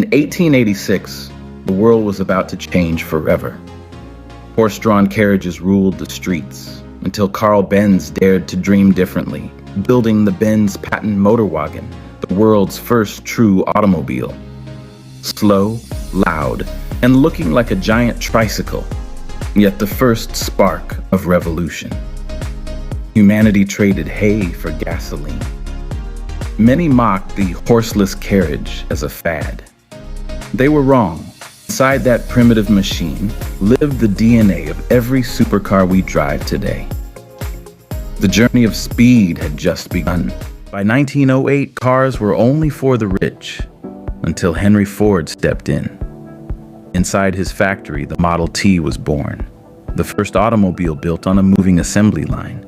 In 1886, the world was about to change forever. Horse-drawn carriages ruled the streets until Carl Benz dared to dream differently, building the Benz Patent-Motorwagen, the world's first true automobile. Slow, loud, and looking like a giant tricycle, yet the first spark of revolution. Humanity traded hay for gasoline. Many mocked the horseless carriage as a fad. They were wrong. Inside that primitive machine lived the DNA of every supercar we drive today. The journey of speed had just begun. By 1908, cars were only for the rich, until Henry Ford stepped in. Inside his factory, the Model T was born, the first automobile built on a moving assembly line.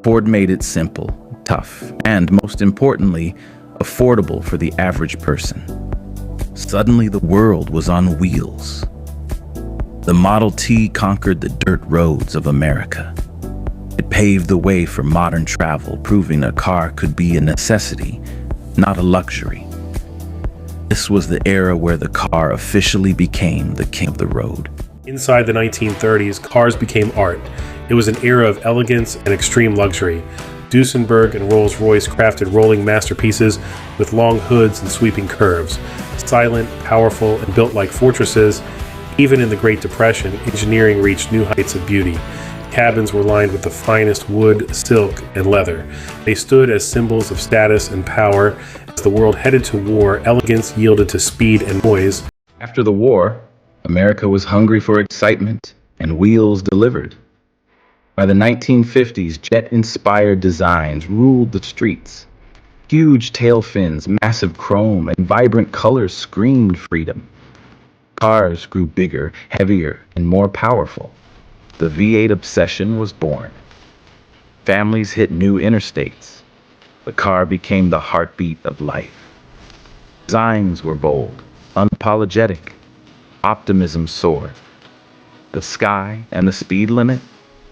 Ford made it simple, tough, and most importantly, affordable for the average person. Suddenly, the world was on wheels. The Model T conquered the dirt roads of America. It paved the way for modern travel, proving a car could be a necessity, not a luxury. This was the era where the car officially became the king of the road. Inside the 1930s, cars became art. It was an era of elegance and extreme luxury. Duesenberg and Rolls-Royce crafted rolling masterpieces with long hoods and sweeping curves. Silent, powerful, and built like fortresses, even in the Great Depression, engineering reached new heights of beauty. Cabins were lined with the finest wood, silk, and leather. They stood as symbols of status and power. As the world headed to war, elegance yielded to speed and noise. After the war, America was hungry for excitement, and wheels delivered. By the 1950s, jet-inspired designs ruled the streets. Huge tail fins, massive chrome, and vibrant colors screamed freedom. Cars grew bigger, heavier, and more powerful. The V8 obsession was born. Families hit new interstates. The car became the heartbeat of life. Designs were bold, unapologetic. Optimism soared. The sky and the speed limit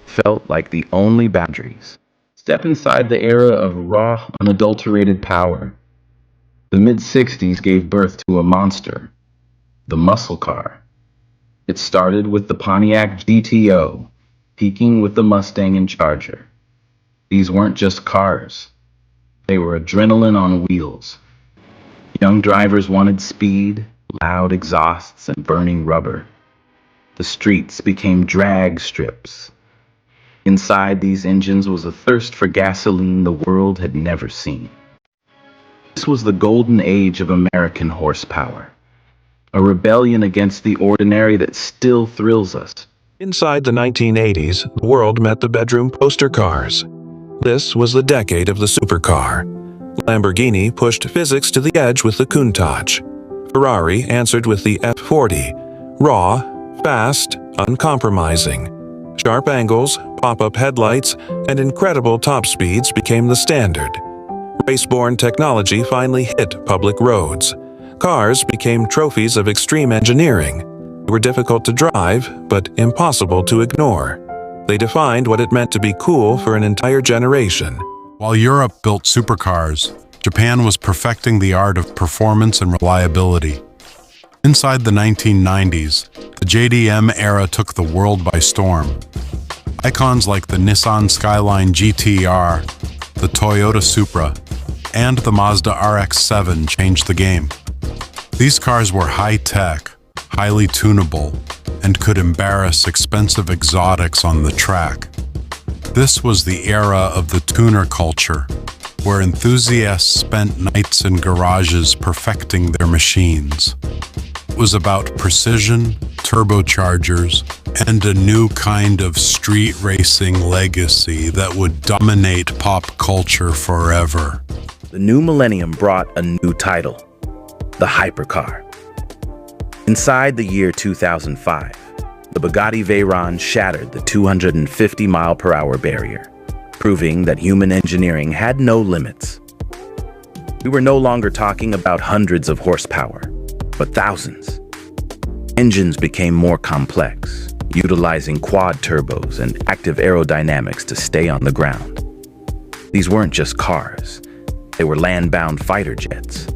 felt like the only boundaries. Step inside the era of raw, unadulterated power. The mid-60s gave birth to a monster, the muscle car. It started with the Pontiac GTO, peaking with the Mustang and Charger. These weren't just cars. They were adrenaline on wheels. Young drivers wanted speed, loud exhausts, and burning rubber. The streets became drag strips. Inside these engines was a thirst for gasoline the world had never seen. This was the golden age of American horsepower, a rebellion against the ordinary that still thrills us. Inside the 1980s, the world met the bedroom poster cars. This was the decade of the supercar. Lamborghini pushed physics to the edge with the Countach. Ferrari answered with the F40, raw, fast, uncompromising. Sharp angles, pop-up headlights, and incredible top speeds became the standard. Race-borne technology finally hit public roads. Cars became trophies of extreme engineering. They were difficult to drive, but impossible to ignore. They defined what it meant to be cool for an entire generation. While Europe built supercars, Japan was perfecting the art of performance and reliability. Inside the 1990s, the JDM era took the world by storm. Icons like the Nissan Skyline GT-R, the Toyota Supra, and the Mazda RX-7 changed the game. These cars were high-tech, highly tunable, and could embarrass expensive exotics on the track. This was the era of the tuner culture, where enthusiasts spent nights in garages perfecting their machines. It was about precision, turbochargers, and a new kind of street racing legacy that would dominate pop culture forever. The new millennium brought a new title, the hypercar. Inside the year 2005, the Bugatti Veyron shattered the 250-mile-per-hour barrier, proving that human engineering had no limits. We were no longer talking about hundreds of horsepower, but thousands. Engines became more complex, utilizing quad turbos and active aerodynamics to stay on the ground. These weren't just cars, they were land-bound fighter jets.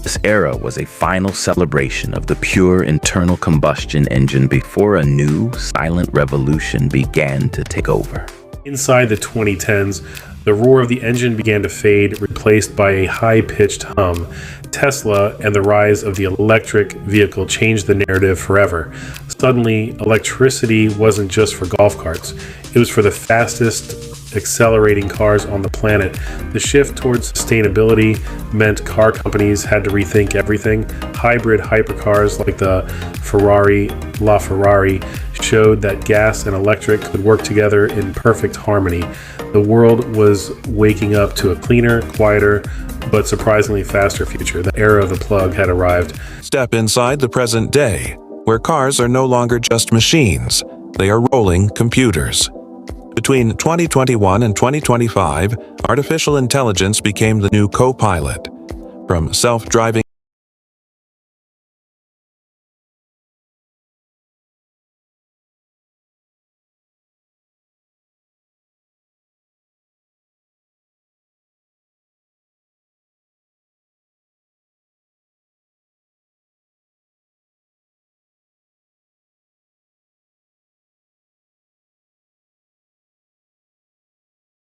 This era was a final celebration of the pure internal combustion engine before a new, silent revolution began to take over. Inside the 2010s, the roar of the engine began to fade, replaced by a high-pitched hum. Tesla and the rise of the electric vehicle changed the narrative forever. Suddenly, electricity wasn't just for golf carts. It was for the fastest accelerating cars on the planet. The shift towards sustainability meant car companies had to rethink everything. Hybrid hypercars like the Ferrari showed that gas and electric could work together in perfect harmony. The world was waking up to a cleaner, quieter, but surprisingly faster future. The era of the plug had arrived. Step inside the present day, where cars are no longer just machines. They are rolling computers. Between 2021 and 2025, artificial intelligence became the new co-pilot. From self-driving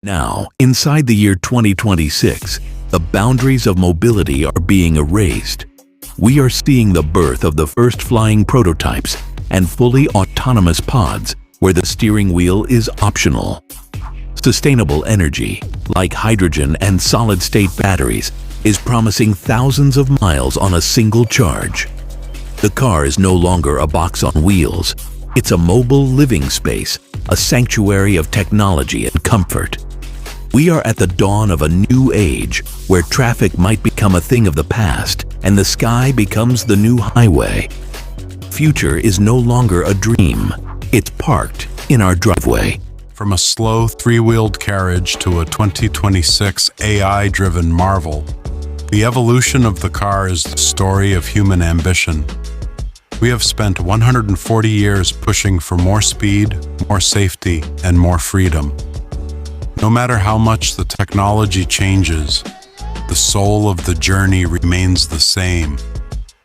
Now, inside the year 2026, the boundaries of mobility are being erased. We are seeing the birth of the first flying prototypes and fully autonomous pods where the steering wheel is optional. Sustainable energy, like hydrogen and solid-state batteries, is promising thousands of miles on a single charge. The car is no longer a box on wheels. It's a mobile living space, a sanctuary of technology and comfort. We are at the dawn of a new age where traffic might become a thing of the past and the sky becomes the new highway. Future is no longer a dream. It's parked in our driveway. From a slow three-wheeled carriage to a 2026 AI-driven marvel, the evolution of the car is the story of human ambition. We have spent 140 years pushing for more speed, more safety, and more freedom. No matter how much the technology changes, the soul of the journey remains the same,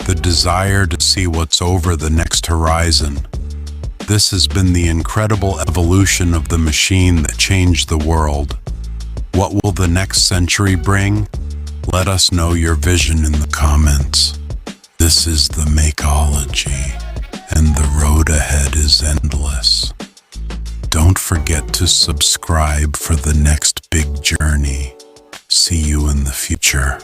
the desire to see what's over the next horizon. This has been the incredible evolution of the machine that changed the world. What will the next century bring? Let us know your vision in the comments. This is the Makeology, and the road ahead is endless. Don't forget to subscribe for the next big journey. See you in the future.